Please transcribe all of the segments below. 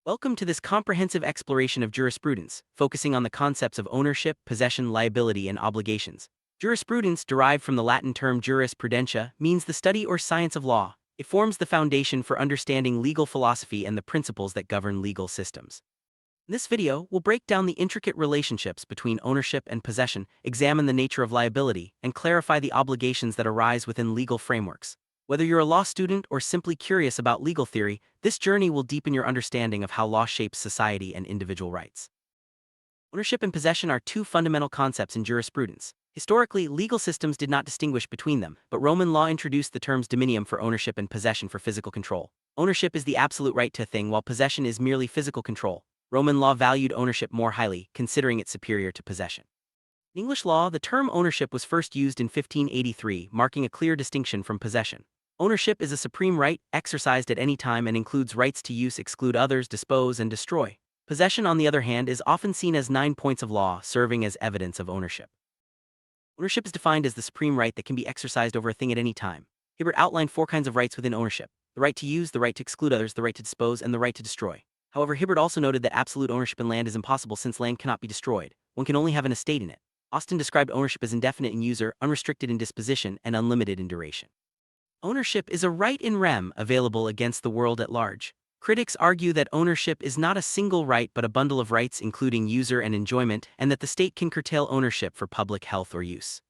Welcome to this comprehensive exploration of jurisprudence, focusing on the concepts of ownership, possession, liability, and obligations. Jurisprudence, derived from the Latin term jurisprudentia, means the study or science of law. It forms the foundation for understanding legal philosophy and the principles that govern legal systems. In this video, we'll break down the intricate relationships between ownership and possession, examine the nature of liability, and clarify the obligations that arise within legal frameworks. Whether you're a law student or simply curious about legal theory, this journey will deepen your understanding of how law shapes society and individual rights. Ownership and possession are two fundamental concepts in jurisprudence. Historically, legal systems did not distinguish between them, but Roman law introduced the terms dominium for ownership and possession for physical control. Ownership is the absolute right to a thing, while possession is merely physical control. Roman law valued ownership more highly, considering it superior to possession. In English law, the term ownership was first used in 1583, marking a clear distinction from possession. Ownership is a supreme right, exercised at any time, and includes rights to use, exclude others, dispose, and destroy. Possession, on the other hand, is often seen as 9 points of law, serving as evidence of ownership. Ownership is defined as the supreme right that can be exercised over a thing at any time. Hibbert outlined 4 kinds of rights within ownership: the right to use, the right to exclude others, the right to dispose, and the right to destroy. However, Hibbert also noted that absolute ownership in land is impossible since land cannot be destroyed. One can only have an estate in it. Austin described ownership as indefinite in user, unrestricted in disposition, and unlimited in duration. Ownership is a right in rem available against the world at large. Critics argue that ownership is not a single right but a bundle of rights including user and enjoyment, and that the state can curtail ownership for public health or use.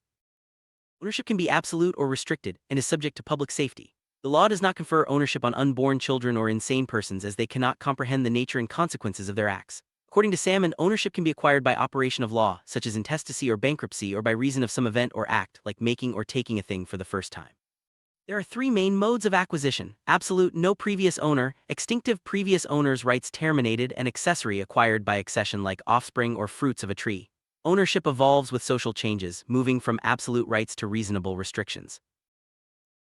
Ownership can be absolute or restricted, and is subject to public safety. The law does not confer ownership on unborn children or insane persons, as they cannot comprehend the nature and consequences of their acts. According to Salmon, ownership can be acquired by operation of law, such as intestacy or bankruptcy, or by reason of some event or act, like making or taking a thing for the first time. There are 3 main modes of acquisition: absolute, no previous owner; extinctive, previous owner's rights terminated; and accessory, acquired by accession like offspring or fruits of a tree. Ownership evolves with social changes, moving from absolute rights to reasonable restrictions.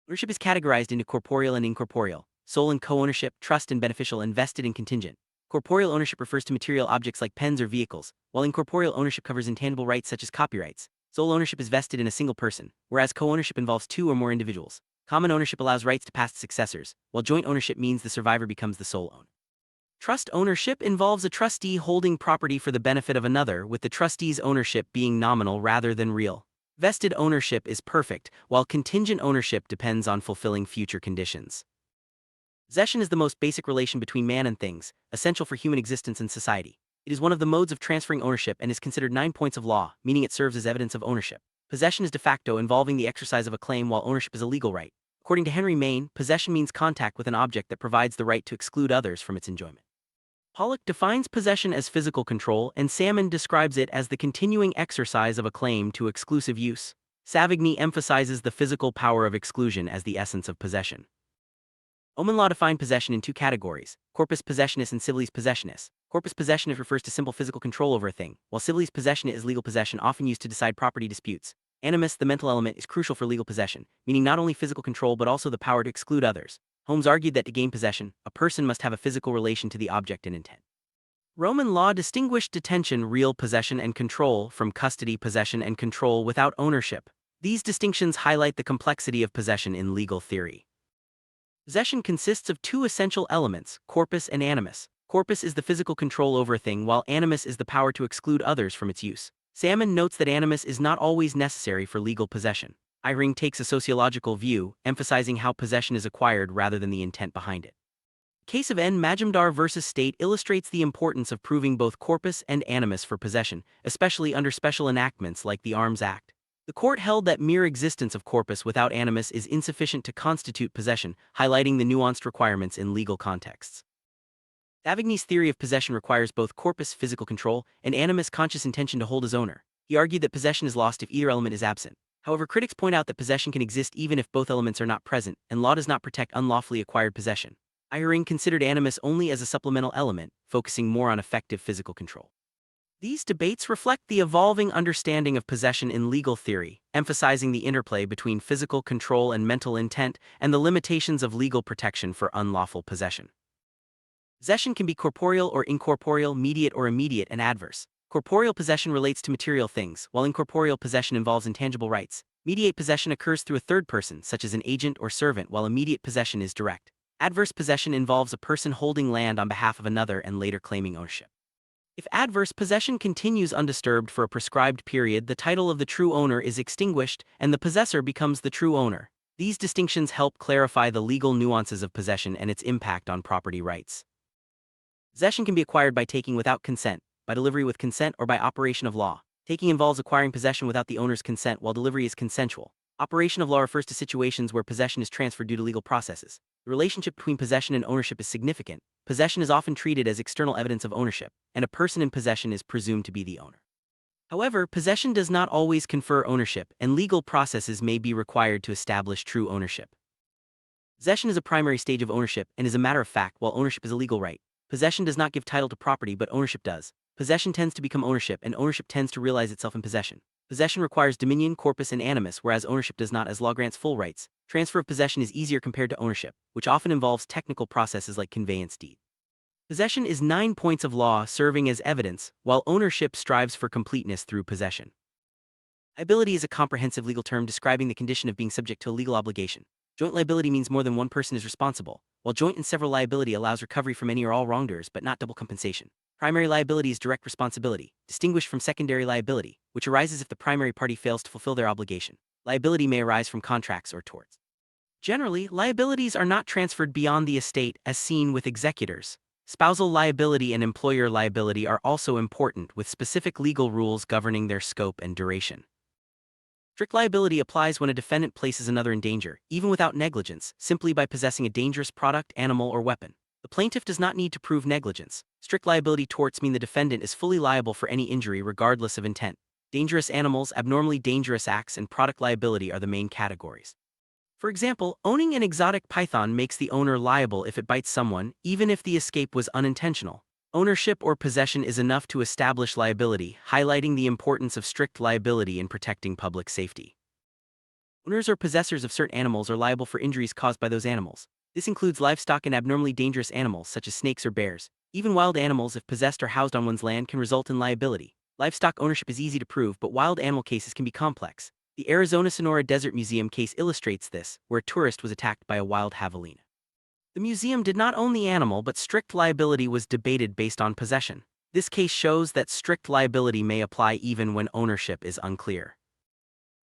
Ownership is categorized into corporeal and incorporeal, sole and co-ownership, trust and beneficial, and vested and contingent. Corporeal ownership refers to material objects like pens or vehicles, while incorporeal ownership covers intangible rights such as copyrights. Sole ownership is vested in a single person, whereas co-ownership involves 2 or more individuals. Common ownership allows rights to past successors, while joint ownership means the survivor becomes the sole owner. Trust ownership involves a trustee holding property for the benefit of another, with the trustee's ownership being nominal rather than real. Vested ownership is perfect, while contingent ownership depends on fulfilling future conditions. Possession is the most basic relation between man and things, essential for human existence and society. It is one of the modes of transferring ownership and is considered 9 points of law, meaning it serves as evidence of ownership. Possession is de facto, involving the exercise of a claim, while ownership is a legal right. According to Henry Maine, possession means contact with an object that provides the right to exclude others from its enjoyment. Pollock defines possession as physical control, and Salmon describes it as the continuing exercise of a claim to exclusive use. Savigny emphasizes the physical power of exclusion as the essence of possession. Oman law defined possession in 2 categories: corpus possessionis and civilis possessionis. Corpus possessionis refers to simple physical control over a thing, while civilis possessionis is legal possession, often used to decide property disputes. Animus, the mental element, is crucial for legal possession, meaning not only physical control but also the power to exclude others. Holmes argued that to gain possession, a person must have a physical relation to the object and intent. Roman law distinguished detention, real possession and control, from custody, possession and control without ownership. These distinctions highlight the complexity of possession in legal theory. Possession consists of 2 essential elements: corpus and animus. Corpus is the physical control over a thing, while animus is the power to exclude others from its use. Salmon notes that animus is not always necessary for legal possession. Eyring takes a sociological view, emphasizing how possession is acquired rather than the intent behind it. The case of N. Majumdar versus State illustrates the importance of proving both corpus and animus for possession, especially under special enactments like the Arms Act. The court held that mere existence of corpus without animus is insufficient to constitute possession, highlighting the nuanced requirements in legal contexts. Savigny's theory of possession requires both corpus, physical control, and animus, conscious intention to hold as owner. He argued that possession is lost if either element is absent. However, critics point out that possession can exist even if both elements are not present, and law does not protect unlawfully acquired possession. Eyring considered animus only as a supplemental element, focusing more on effective physical control. These debates reflect the evolving understanding of possession in legal theory, emphasizing the interplay between physical control and mental intent, and the limitations of legal protection for unlawful possession. Possession can be corporeal or incorporeal, mediate or immediate, and adverse. Corporeal possession relates to material things, while incorporeal possession involves intangible rights. Mediate possession occurs through a third person, such as an agent or servant, while immediate possession is direct. Adverse possession involves a person holding land on behalf of another and later claiming ownership. If adverse possession continues undisturbed for a prescribed period, the title of the true owner is extinguished and the possessor becomes the true owner. These distinctions help clarify the legal nuances of possession and its impact on property rights. Possession can be acquired by taking without consent, by delivery with consent, or by operation of law. Taking involves acquiring possession without the owner's consent, while delivery is consensual. Operation of law refers to situations where possession is transferred due to legal processes. The relationship between possession and ownership is significant. Possession is often treated as external evidence of ownership, and a person in possession is presumed to be the owner. However, possession does not always confer ownership, and legal processes may be required to establish true ownership. Possession is a primary stage of ownership and is a matter of fact, while ownership is a legal right. Possession does not give title to property, but ownership does. Possession tends to become ownership, and ownership tends to realize itself in possession. Possession requires dominion, corpus, and animus, whereas ownership does not, as law grants full rights. Transfer of possession is easier compared to ownership, which often involves technical processes like conveyance deed. Possession is 9 points of law serving as evidence, while ownership strives for completeness through possession. Liability is a comprehensive legal term describing the condition of being subject to a legal obligation. Joint liability means more than one person is responsible, while joint and several liability allows recovery from any or all wrongdoers but not double compensation. Primary liability is direct responsibility, distinguished from secondary liability, which arises if the primary party fails to fulfill their obligation. Liability may arise from contracts or torts. Generally, liabilities are not transferred beyond the estate, as seen with executors. Spousal liability and employer liability are also important, with specific legal rules governing their scope and duration. Strict liability applies when a defendant places another in danger, even without negligence, simply by possessing a dangerous product, animal, or weapon. The plaintiff does not need to prove negligence. Strict liability torts mean the defendant is fully liable for any injury regardless of intent. Dangerous animals, abnormally dangerous acts, and product liability are the main categories. For example, owning an exotic python makes the owner liable if it bites someone, even if the escape was unintentional. Ownership or possession is enough to establish liability, highlighting the importance of strict liability in protecting public safety. Owners or possessors of certain animals are liable for injuries caused by those animals. This includes livestock and abnormally dangerous animals such as snakes or bears. Even wild animals, if possessed or housed on one's land, can result in liability. Livestock ownership is easy to prove, but wild animal cases can be complex. The Arizona Sonora Desert Museum case illustrates this, where a tourist was attacked by a wild javelina. The museum did not own the animal, but strict liability was debated based on possession. This case shows that strict liability may apply even when ownership is unclear.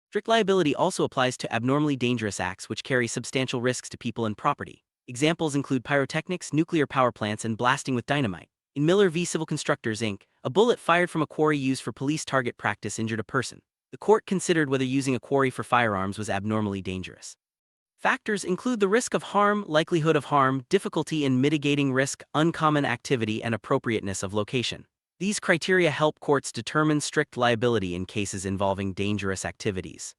Strict liability also applies to abnormally dangerous acts which carry substantial risks to people and property. Examples include pyrotechnics, nuclear power plants, and blasting with dynamite. In Miller v. Civil Constructors, Inc., a bullet fired from a quarry used for police target practice injured a person. The court considered whether using a quarry for firearms was abnormally dangerous. Factors include the risk of harm, likelihood of harm, difficulty in mitigating risk, uncommon activity, and appropriateness of location. These criteria help courts determine strict liability in cases involving dangerous activities.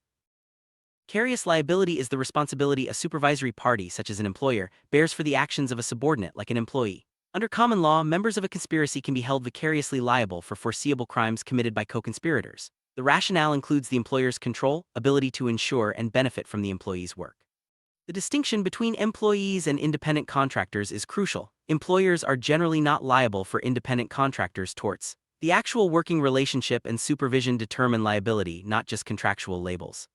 Vicarious liability is the responsibility a supervisory party, such as an employer, bears for the actions of a subordinate, like an employee. Under common law, members of a conspiracy can be held vicariously liable for foreseeable crimes committed by co-conspirators. The rationale includes the employer's control, ability to ensure, and benefit from the employee's work. The distinction between employees and independent contractors is crucial. Employers are generally not liable for independent contractors' torts. The actual working relationship and supervision determine liability, not just contractual labels.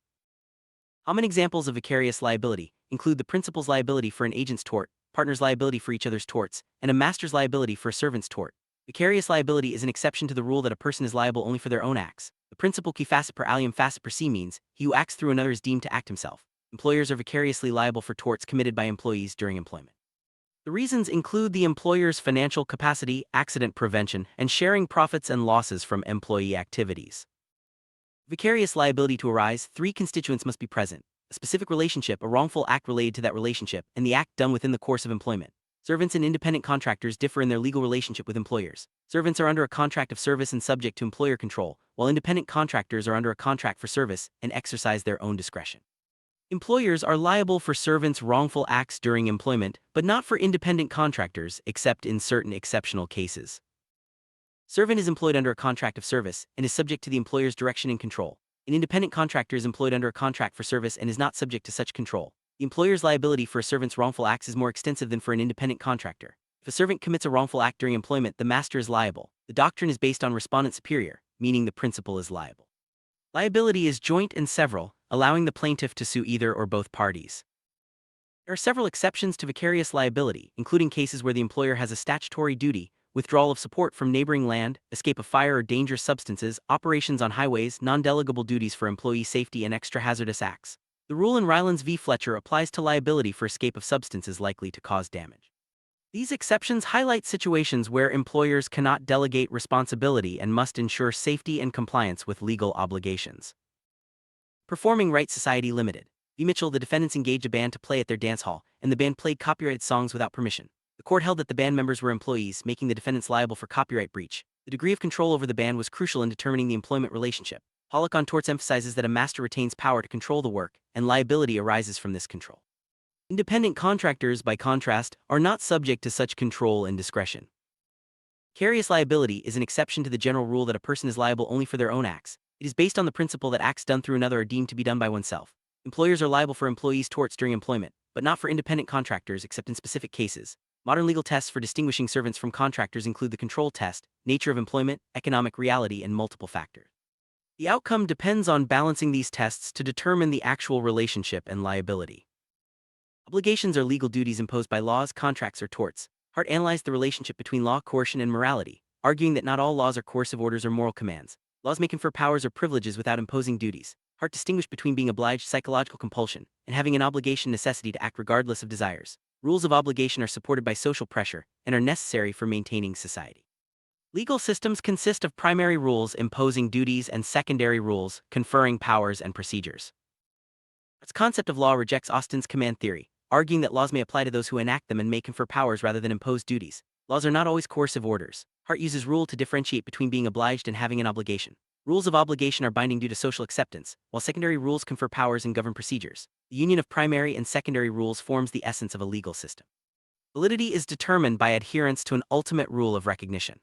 Common examples of vicarious liability include the principal's liability for an agent's tort, partner's liability for each other's torts, and a master's liability for a servant's tort. Vicarious liability is an exception to the rule that a person is liable only for their own acts. The principle qui facit per alium facit per se means, he who acts through another is deemed to act himself. Employers are vicariously liable for torts committed by employees during employment. The reasons include the employer's financial capacity, accident prevention, and sharing profits and losses from employee activities. Vicarious liability to arise, 3 constituents must be present: a specific relationship, a wrongful act related to that relationship, and the act done within the course of employment. Servants and independent contractors differ in their legal relationship with employers. Servants are under a contract of service and subject to employer control, while independent contractors are under a contract for service and exercise their own discretion. Employers are liable for servants' wrongful acts during employment, but not for independent contractors, except in certain exceptional cases. Servant is employed under a contract of service and is subject to the employer's direction and control. An independent contractor is employed under a contract for service and is not subject to such control. The employer's liability for a servant's wrongful acts is more extensive than for an independent contractor. If a servant commits a wrongful act during employment, the master is liable. The doctrine is based on respondent superior, meaning the principal is liable. Liability is joint and several, allowing the plaintiff to sue either or both parties. There are several exceptions to vicarious liability, including cases where the employer has a statutory duty, withdrawal of support from neighboring land, escape of fire or dangerous substances, operations on highways, non-delegable duties for employee safety, and extra-hazardous acts. The rule in Rylands v. Fletcher applies to liability for escape of substances likely to cause damage. These exceptions highlight situations where employers cannot delegate responsibility and must ensure safety and compliance with legal obligations. Performing Rights Society Limited. V. Mitchell, the defendants engaged a band to play at their dance hall, and the band played copyrighted songs without permission. The court held that the band members were employees, making the defendants liable for copyright breach. The degree of control over the band was crucial in determining the employment relationship. Pollock on Torts emphasizes that a master retains power to control the work, and liability arises from this control. Independent contractors, by contrast, are not subject to such control and discretion. Vicarious liability is an exception to the general rule that a person is liable only for their own acts. It is based on the principle that acts done through another are deemed to be done by oneself. Employers are liable for employees' torts during employment, but not for independent contractors except in specific cases. Modern legal tests for distinguishing servants from contractors include the control test, nature of employment, economic reality, and multiple factors. The outcome depends on balancing these tests to determine the actual relationship and liability. Obligations are legal duties imposed by laws, contracts, or torts. Hart analyzed the relationship between law, coercion, and morality, arguing that not all laws are coercive orders or moral commands. Laws may confer powers or privileges without imposing duties. Hart distinguished between being obliged, psychological compulsion, and having an obligation, necessity to act regardless of desires. Rules of obligation are supported by social pressure and are necessary for maintaining society. Legal systems consist of primary rules imposing duties and secondary rules conferring powers and procedures. Hart's concept of law rejects Austin's command theory, arguing that laws may apply to those who enact them and may confer powers rather than impose duties. Laws are not always coercive orders. Hart uses rule to differentiate between being obliged and having an obligation. Rules of obligation are binding due to social acceptance, while secondary rules confer powers and govern procedures. The union of primary and secondary rules forms the essence of a legal system. Validity is determined by adherence to an ultimate rule of recognition.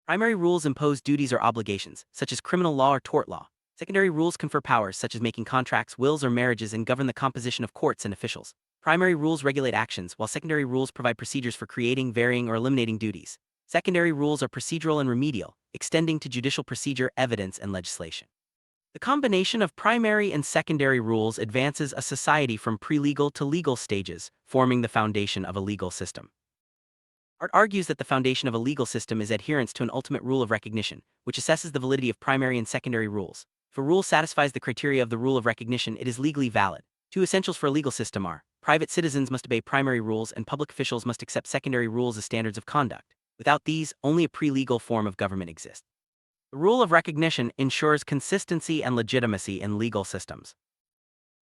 Primary rules impose duties or obligations, such as criminal law or tort law. Secondary rules confer powers, such as making contracts, wills, or marriages, and govern the composition of courts and officials. Primary rules regulate actions, while secondary rules provide procedures for creating, varying, or eliminating duties. Secondary rules are procedural and remedial, extending to judicial procedure, evidence, and legislation. The combination of primary and secondary rules advances a society from pre-legal to legal stages, forming the foundation of a legal system. Hart argues that the foundation of a legal system is adherence to an ultimate rule of recognition, which assesses the validity of primary and secondary rules. If a rule satisfies the criteria of the rule of recognition, it is legally valid. Two essentials for a legal system are: private citizens must obey primary rules and public officials must accept secondary rules as standards of conduct. Without these, only a pre-legal form of government exists. The rule of recognition ensures consistency and legitimacy in legal systems.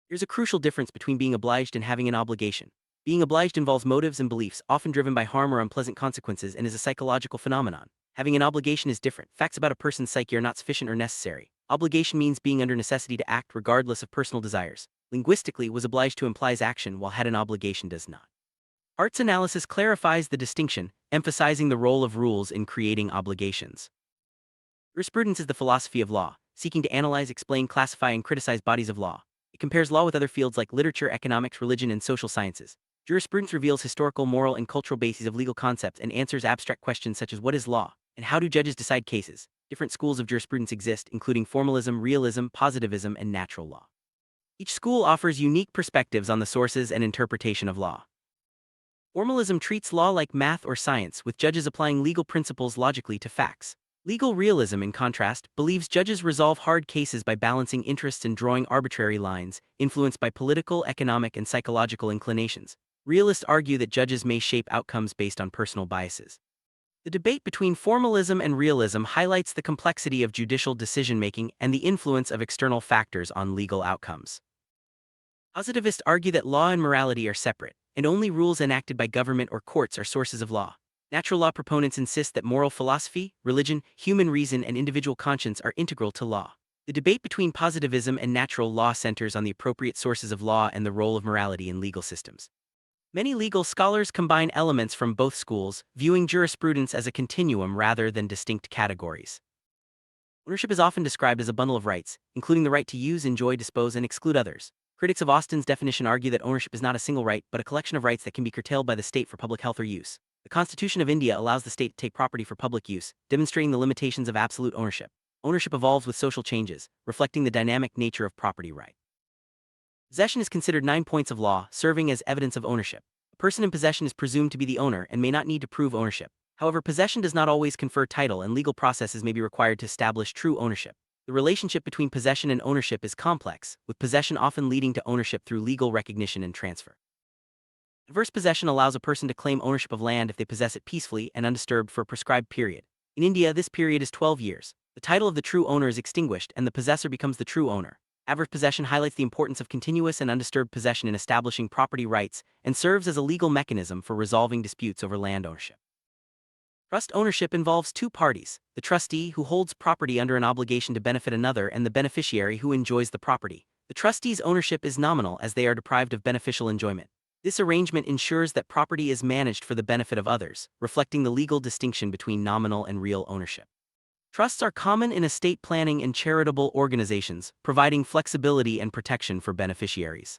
Here's a crucial difference between being obliged and having an obligation. Being obliged involves motives and beliefs, often driven by harm or unpleasant consequences, and is a psychological phenomenon. Having an obligation is different. Facts about a person's psyche are not sufficient or necessary. Obligation means being under necessity to act regardless of personal desires. Linguistically, was obliged to implies action, while had an obligation does not. Hart's analysis clarifies the distinction, emphasizing the role of rules in creating obligations. Jurisprudence is the philosophy of law, seeking to analyze, explain, classify, and criticize bodies of law. It compares law with other fields like literature, economics, religion, and social sciences. Jurisprudence reveals historical, moral, and cultural bases of legal concepts and answers abstract questions such as what is law, and how do judges decide cases. Different schools of jurisprudence exist, including formalism, realism, positivism, and natural law. Each school offers unique perspectives on the sources and interpretation of law. Formalism treats law like math or science, with judges applying legal principles logically to facts. Legal realism, in contrast, believes judges resolve hard cases by balancing interests and drawing arbitrary lines, influenced by political, economic, and psychological inclinations. Realists argue that judges may shape outcomes based on personal biases. The debate between formalism and realism highlights the complexity of judicial decision-making and the influence of external factors on legal outcomes. Positivists argue that law and morality are separate, and only rules enacted by government or courts are sources of law. Natural law proponents insist that moral philosophy, religion, human reason, and individual conscience are integral to law. The debate between positivism and natural law centers on the appropriate sources of law and the role of morality in legal systems. Many legal scholars combine elements from both schools, viewing jurisprudence as a continuum rather than distinct categories. Ownership is often described as a bundle of rights, including the right to use, enjoy, dispose, and exclude others. Critics of Austin's definition argue that ownership is not a single right, but a collection of rights that can be curtailed by the state for public health or use. The Constitution of India allows the state to take property for public use, demonstrating the limitations of absolute ownership. Ownership evolves with social changes, reflecting the dynamic nature of property right. Possession is considered 9 points of law, serving as evidence of ownership. A person in possession is presumed to be the owner and may not need to prove ownership. However, possession does not always confer title, and legal processes may be required to establish true ownership. The relationship between possession and ownership is complex, with possession often leading to ownership through legal recognition and transfer. Adverse possession allows a person to claim ownership of land if they possess it peacefully and undisturbed for a prescribed period. In India, this period is 12 years. The title of the true owner is extinguished and the possessor becomes the true owner. Adverse possession highlights the importance of continuous and undisturbed possession in establishing property rights and serves as a legal mechanism for resolving disputes over land ownership. Trust ownership involves two parties: the trustee, who holds property under an obligation to benefit another, and the beneficiary, who enjoys the property. The trustee's ownership is nominal as they are deprived of beneficial enjoyment. This arrangement ensures that property is managed for the benefit of others, reflecting the legal distinction between nominal and real ownership. Trusts are common in estate planning and charitable organizations, providing flexibility and protection for beneficiaries.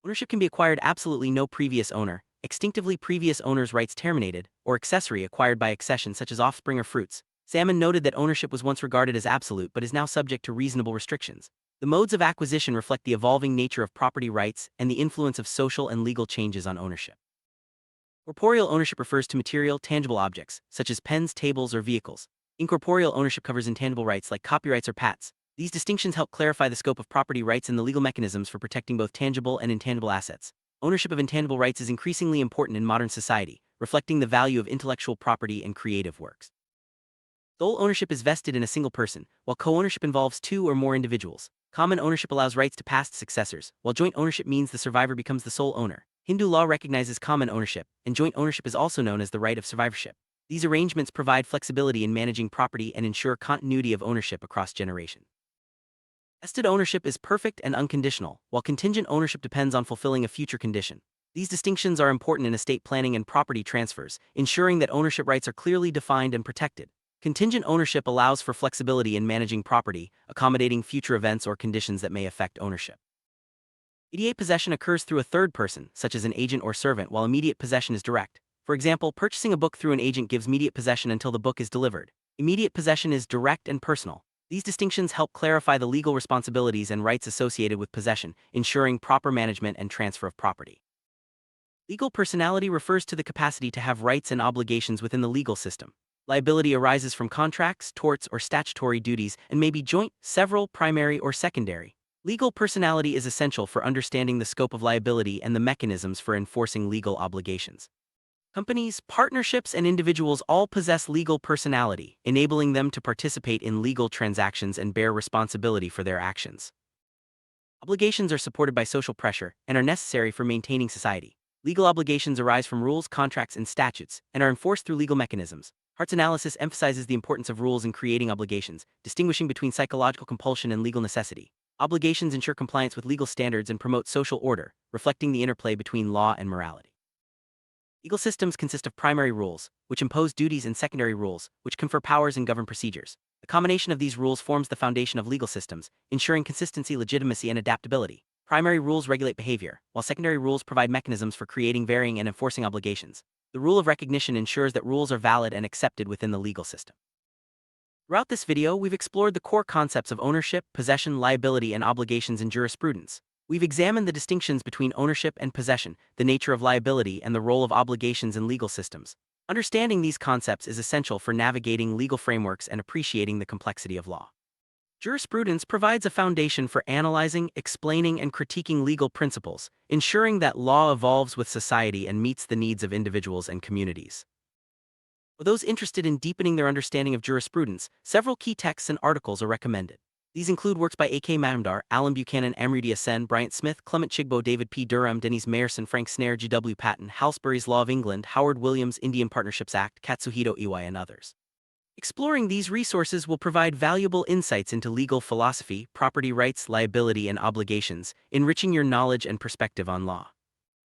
Ownership can be acquired absolutely no previous owner, extinctively previous owner's rights terminated, or accessory acquired by accession such as offspring or fruits. Salmon noted that ownership was once regarded as absolute but is now subject to reasonable restrictions. The modes of acquisition reflect the evolving nature of property rights and the influence of social and legal changes on ownership. Corporeal ownership refers to material, tangible objects, such as pens, tables, or vehicles. Incorporeal ownership covers intangible rights like copyrights or patents. These distinctions help clarify the scope of property rights and the legal mechanisms for protecting both tangible and intangible assets. Ownership of intangible rights is increasingly important in modern society, reflecting the value of intellectual property and creative works. Sole ownership is vested in a single person, while co-ownership involves two or more individuals. Common ownership allows rights to past successors, while joint ownership means the survivor becomes the sole owner. Hindu law recognizes common ownership, and joint ownership is also known as the right of survivorship. These arrangements provide flexibility in managing property and ensure continuity of ownership across generations. Vested ownership is perfect and unconditional, while contingent ownership depends on fulfilling a future condition. These distinctions are important in estate planning and property transfers, ensuring that ownership rights are clearly defined and protected. Contingent ownership allows for flexibility in managing property, accommodating future events or conditions that may affect ownership. Immediate possession occurs through a third person, such as an agent or servant, while immediate possession is direct. For example, purchasing a book through an agent gives immediate possession until the book is delivered. Immediate possession is direct and personal. These distinctions help clarify the legal responsibilities and rights associated with possession, ensuring proper management and transfer of property. Legal personality refers to the capacity to have rights and obligations within the legal system. Liability arises from contracts, torts, or statutory duties and may be joint, several, primary, or secondary. Legal personality is essential for understanding the scope of liability and the mechanisms for enforcing legal obligations. Companies, partnerships, and individuals all possess legal personality, enabling them to participate in legal transactions and bear responsibility for their actions. Obligations are supported by social pressure and are necessary for maintaining society. Legal obligations arise from rules, contracts, and statutes, and are enforced through legal mechanisms. Hart's analysis emphasizes the importance of rules in creating obligations, distinguishing between psychological compulsion and legal necessity. Obligations ensure compliance with legal standards and promote social order, reflecting the interplay between law and morality. Legal systems consist of primary rules, which impose duties, and secondary rules, which confer powers and govern procedures. The combination of these rules forms the foundation of legal systems, ensuring consistency, legitimacy, and adaptability. Primary rules regulate behavior, while secondary rules provide mechanisms for creating, varying, and enforcing obligations. The rule of recognition ensures that rules are valid and accepted within the legal system. Throughout this video, we've explored the core concepts of ownership, possession, liability, and obligations in jurisprudence. We've examined the distinctions between ownership and possession, the nature of liability, and the role of obligations in legal systems. Understanding these concepts is essential for navigating legal frameworks and appreciating the complexity of law. Jurisprudence provides a foundation for analyzing, explaining, and critiquing legal principles, ensuring that law evolves with society and meets the needs of individuals and communities. For those interested in deepening their understanding of jurisprudence, several key texts and articles are recommended. These include works by A.K. Mamdar, Alan Buchanan, Amrita Sen, Bryant Smith, Clement Chigbo, David P. Durham, Denise Meyerson, Frank Snare, G.W. Patton, Halsbury's Law of England, Howard Williams, Indian Partnerships Act, Katsuhito Iwai, and others. Exploring these resources will provide valuable insights into legal philosophy, property rights, liability, and obligations, enriching your knowledge and perspective on law.